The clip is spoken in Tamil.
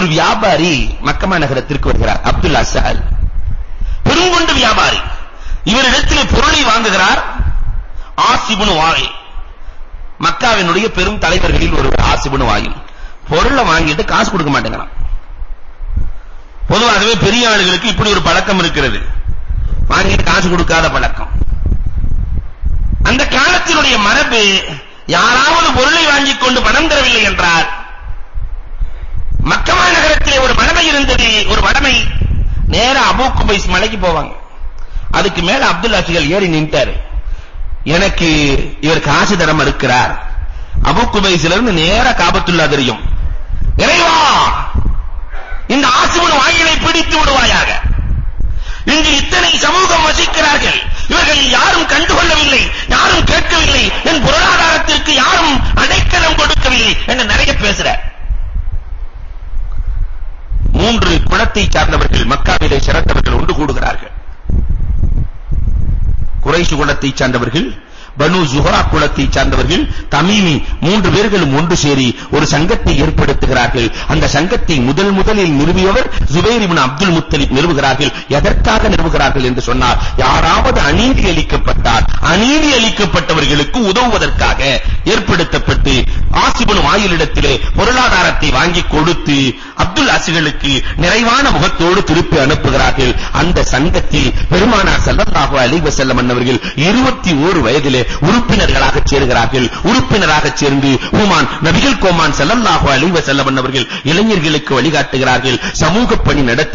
ஒரு வியாபாரி மக்கமா நகரத்திற்கு வருகிறார். அப்துல் அஸ்ஸல் பெருங்கொண்டு வியாபாரி. இவரிடத்தில் பொருளை வாங்குகிறார் ஆசிபுன் வாயில், மக்காவினுடைய பெரும் தலைவர்களில் ஒரு ஆசிபுன் வாயில். பொருளை வாங்கிட்டு காசு கொடுக்க மாட்டேங்கிறான். பொதுவாகவே பெரிய ஆளுகளுக்கு இப்படி ஒரு பழக்கம் இருக்கிறது, வாங்கிட்டு காசு கொடுக்காத பழக்கம். அந்த காலத்தினுடைய மரபு, யாராவது பொருளை வாங்கிக் கொண்டு பணம் தரவில்லை என்றால், மக்கமா நகரத்திலே ஒரு மடமை இருந்தது. ஒரு மடமை நேரா அபூ குபைஸ் மலைக்கு போவாங்க. அதுக்கு மேல அப்துல் அஸ்ஸல் ஏறி நின்றாரு. எனக்கு இவர் காசு தர மறுக்கிறார். அபூ குபைஸ்ல இருந்து நேரா காபத்துல்லா தெரியும். இறைவா, இந்த ஆசிபுன் வாயிலை பிடித்து விடுவாயாக. இங்கு இத்தனை சமூகம் வசிக்கிறார்கள், இவர்கள் யாரும் கண்டுகொள்ளவில்லை, யாரும் கேட்கவில்லை, என் பொருளாதாரத்திற்கு யாரும் அடைக்கலம் கொடுக்கவில்லை என்று நிறைய பேசுற. 3 குலத்தை சார்ந்தவர்கள் மக்காவிலே சிறந்தவர்கள் ஒன்று கூடுகிறார்கள். குறைஷ் குலத்தை சார்ந்தவர்கள், பனு ஜுஹரா குலத்தை சார்ந்தவர்கள், தமீமி, 3 பேர்களும் ஒன்று சேரி ஒரு சங்கத்தை ஏற்படுத்துகிறார்கள். அந்த சங்கத்தை முதலில் நிறுவியவர் ஜுபைர் இப்னு அப்துல் முத்தலிப் நிறுவுகிறார்கள். எதற்காக நிறுவுகிறார்கள் என்று சொன்னால், யாராவது அநீதி அளிக்கப்பட்டால் அநீதி அளிக்கப்பட்டவர்களுக்கு உதவுவதற்காக ஏற்படுத்தப்பட்டு ஆசிபுன் வாயிலிடத்திலே பொருளாதாரத்தை வாங்கி கொடுத்து அப்துல் அஸ்ஸலுக்கு நிறைவான முகத்தோடு திருப்பி அனுப்புகிறார்கள். அந்த சங்கத்தில் பெருமானார் ஸல்லல்லாஹு அலைஹி வஸல்லம் அவர்கள் 21 வயதிலே உறுப்பினர்களாக சேர்கிறார்கள். உறுப்பினராக சேர்ந்து நபிகள் கோமான் ஸல்லல்லாஹு அலைஹி வஸல்லம் அவர்கள் இளைஞர்களுக்கு வழிகாட்டுகிறார்கள், சமூக பணி நடத்தி